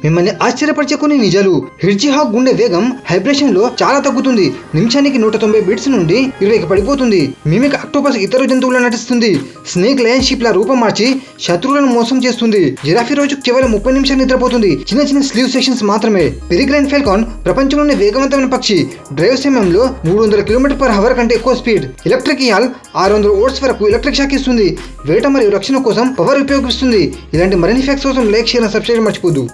మిమ్మల్ని ఆశ్చర్యపరిచే కొన్ని నిజాలు. హిడ్జిహాగ్ గుండె వేగం హైబ్రేషన్ లో చాలా తగ్గుతుంది. నిమిషానికి 190 బీట్స్ నుండి 20కి పడిపోతుంది. మిమిక్ ఆక్టోపస్ ఇతర జంతువులను నటిస్తుంది. స్నేక్ లయన్ షీప్ లా రూపం మార్చి శత్రువులను మోసం చేస్తుంది. జిరాఫీ రోజు కేవలం 30 నిమిషాలు నిద్రపోతుంది. చిన్న చిన్న స్లీవ్ సెక్షన్స్ మాత్రమే. పెరిగ్రైన్ ఫాల్కాన్ ప్రపంచంలోనే వేగవంతమైన పక్షి. డ్రైవ్ సమయంలో 300 km/h కంటే ఎక్కువ స్పీడ్. ఎలక్ట్రిక్ యాల్ 600 వోల్ట్స్ వరకు ఎలక్ట్రిక్ షాక్ ఇస్తుంది. వేట మరియు రక్షణ కోసం పవర్ ఉపయోగిస్తుంది. ఇలాంటి మరిన్ని ఫ్యాక్ట్స్ కోసం లైక్, షేర్, సబ్స్క్రైబ్ మర్చిపోద్దు.